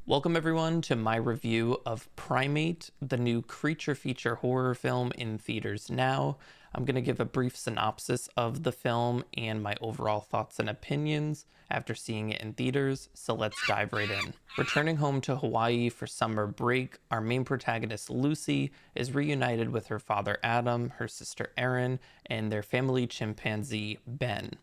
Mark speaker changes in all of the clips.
Speaker 1: Welcome everyone to my review of Primate, the new creature feature horror film in theaters now. I'm going to give a brief synopsis of the film and my overall thoughts and opinions after seeing it in theaters, so let's dive right in. Returning home to Hawaii for summer break, our main protagonist Lucy is reunited with her father Adam, her sister Erin, and their family chimpanzee Ben.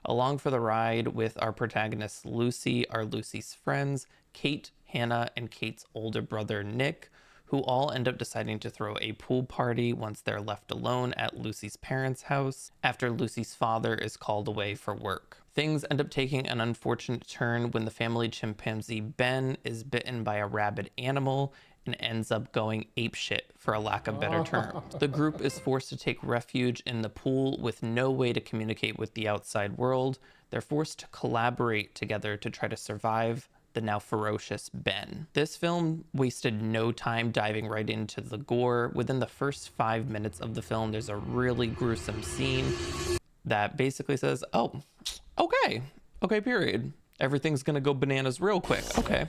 Speaker 1: Along for the ride with our protagonist Lucy are Lucy's friends, Kate, Hannah, and Kate's older brother Nick, who all end up deciding to throw a pool party once they're left alone at Lucy's parents' house after Lucy's father is called away for work. Things end up taking an unfortunate turn when the family chimpanzee Ben is bitten by a rabid animal and ends up going apeshit, for a lack of better term. The group is forced to take refuge in the pool with no way to communicate with the outside world. They're forced to collaborate together to try to survive the now ferocious Ben. This film wasted no time diving right into the gore. Within the first 5 minutes of the film, there's a really gruesome scene that basically says, oh, okay, period. Everything's gonna go bananas real quick. Okay.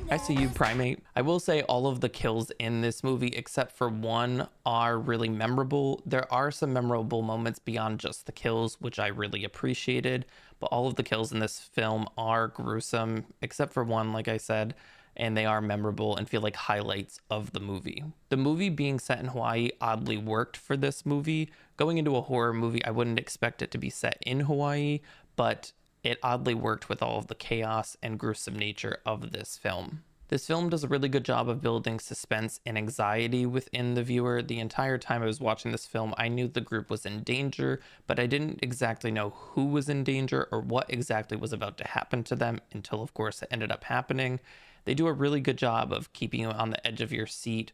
Speaker 1: I see you, Primate. I will say all of the kills in this movie, except for one, are really memorable. There are some memorable moments beyond just the kills, which I really appreciated, but all of the kills in this film are gruesome, except for one, like I said, and they are memorable and feel like highlights of the movie. The movie being set in Hawaii oddly worked for this movie. Going into a horror movie, I wouldn't expect it to be set in Hawaii, but it oddly worked with all of the chaos and gruesome nature of this film. This film does a really good job of building suspense and anxiety within the viewer. The entire time I was watching this film, I knew the group was in danger, but I didn't exactly know who was in danger or what exactly was about to happen to them until, of course, it ended up happening. They do a really good job of keeping you on the edge of your seat,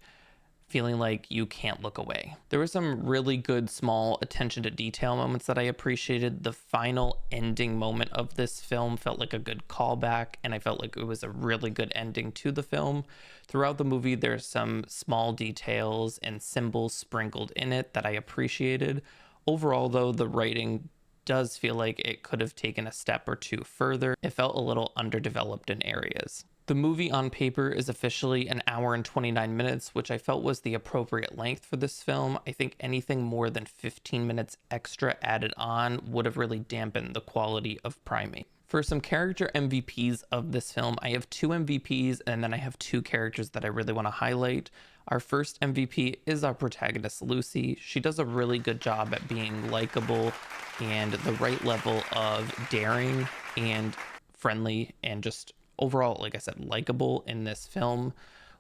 Speaker 1: feeling like you can't look away. There were some really good small attention to detail moments that I appreciated. The final ending moment of this film felt like a good callback, and I felt like it was a really good ending to the film. Throughout the movie, there's some small details and symbols sprinkled in it that I appreciated. Overall, though, the writing does feel like it could have taken a step or two further. It felt a little underdeveloped in areas. The movie on paper is officially an hour and 29 minutes, which I felt was the appropriate length for this film. I think anything more than 15 minutes extra added on would have really dampened the quality of Primate. For some character MVPs of this film, I have two MVPs and then I have two characters that I really want to highlight. Our first MVP is our protagonist, Lucy. She does a really good job at being likable and the right level of daring and friendly and just overall, like I said, likable in this film.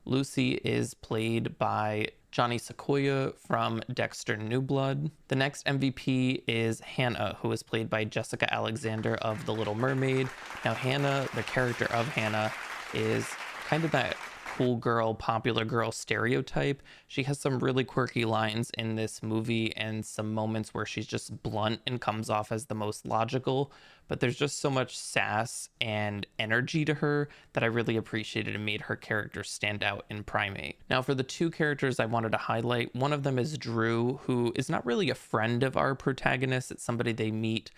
Speaker 1: Lucy is played by Johnny Sequoia from Dexter New Blood. The next MVP is Hannah, who is played by Jessica Alexander of The Little Mermaid. Now, Hannah, the character of Hannah, is kind of that cool girl, popular girl stereotype. She has some really quirky lines in this movie and some moments where she's just blunt and comes off as the most logical, but there's just so much sass and energy to her that I really appreciated and made her character stand out in Primate. Now, for the two characters I wanted to highlight, one of them is Drew, who is not really a friend of our protagonist. It's somebody they meet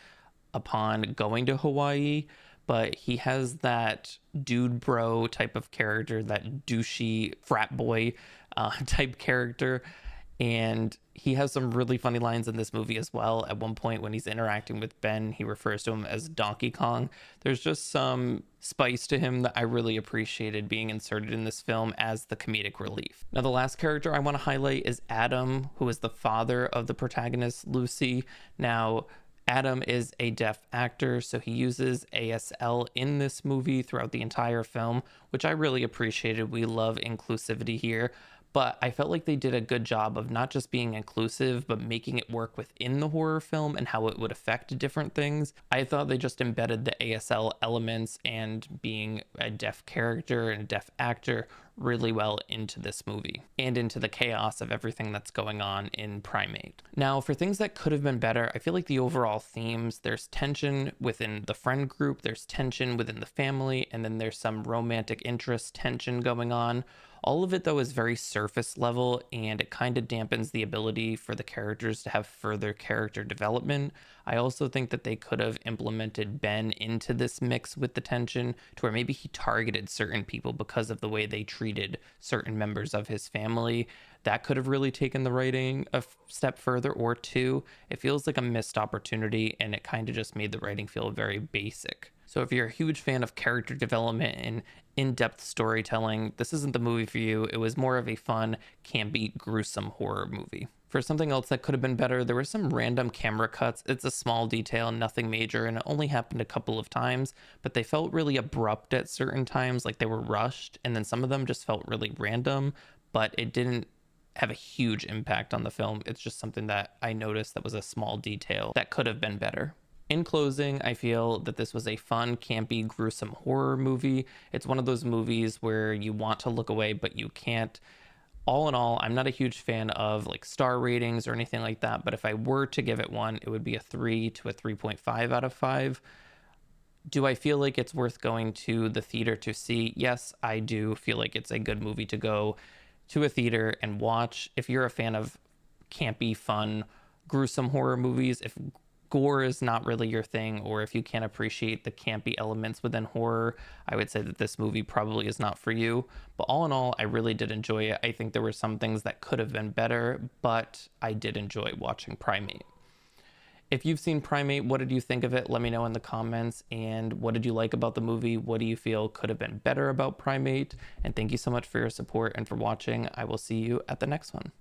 Speaker 1: upon going to Hawaii, but he has that dude bro type of character, that douchey frat boy type character. And he has some really funny lines in this movie as well. At one point when he's interacting with Ben, he refers to him as Donkey Kong. There's just some spice to him that I really appreciated being inserted in this film as the comedic relief. Now, the last character I want to highlight is Adam, who is the father of the protagonist, Lucy. Now, Adam is a deaf actor, so he uses ASL in this movie throughout the entire film, which I really appreciated. We love inclusivity here, but I felt like they did a good job of not just being inclusive, but making it work within the horror film and how it would affect different things. I thought they just embedded the ASL elements and being a deaf character and a deaf actor really well into this movie and into the chaos of everything that's going on in Primate. Now, for things that could have been better, I feel like the overall themes, there's tension within the friend group, there's tension within the family, and then there's some romantic interest tension going on. All of it, though, is very surface level, and it kind of dampens the ability for the characters to have further character development. I also think that they could have implemented Ben into this mix with the tension to where maybe he targeted certain people because of the way they treated certain members of his family. That could have really taken the writing a step further or two. It feels like a missed opportunity, and it kind of just made the writing feel very basic. So if you're a huge fan of character development and in-depth storytelling, this isn't the movie for you. It was more of a fun, campy, gruesome horror movie. For something else that could have been better, there were some random camera cuts. It's a small detail, nothing major, and it only happened a couple of times, but they felt really abrupt at certain times, like they were rushed, and then some of them just felt really random, but it didn't have a huge impact on the film. It's just something that I noticed that was a small detail that could have been better. In closing, I feel that this was a fun, campy, gruesome horror movie. It's one of those movies where you want to look away, but you can't. All in all, I'm not a huge fan of like star ratings or anything like that, but if I were to give it one, it would be a 3 to a 3.5 out of 5. Do I feel like it's worth going to the theater to see? Yes, I do feel like it's a good movie to go to a theater and watch. If you're a fan of campy, fun, gruesome horror movies, if gore is not really your thing, or if you can't appreciate the campy elements within horror, I would say that this movie probably is not for you. But all in all, I really did enjoy it. I think there were some things that could have been better, but I did enjoy watching Primate. If you've seen Primate, what did you think of it? Let me know in the comments. And what did you like about the movie? What do you feel could have been better about Primate? And thank you so much for your support and for watching. I will see you at the next one.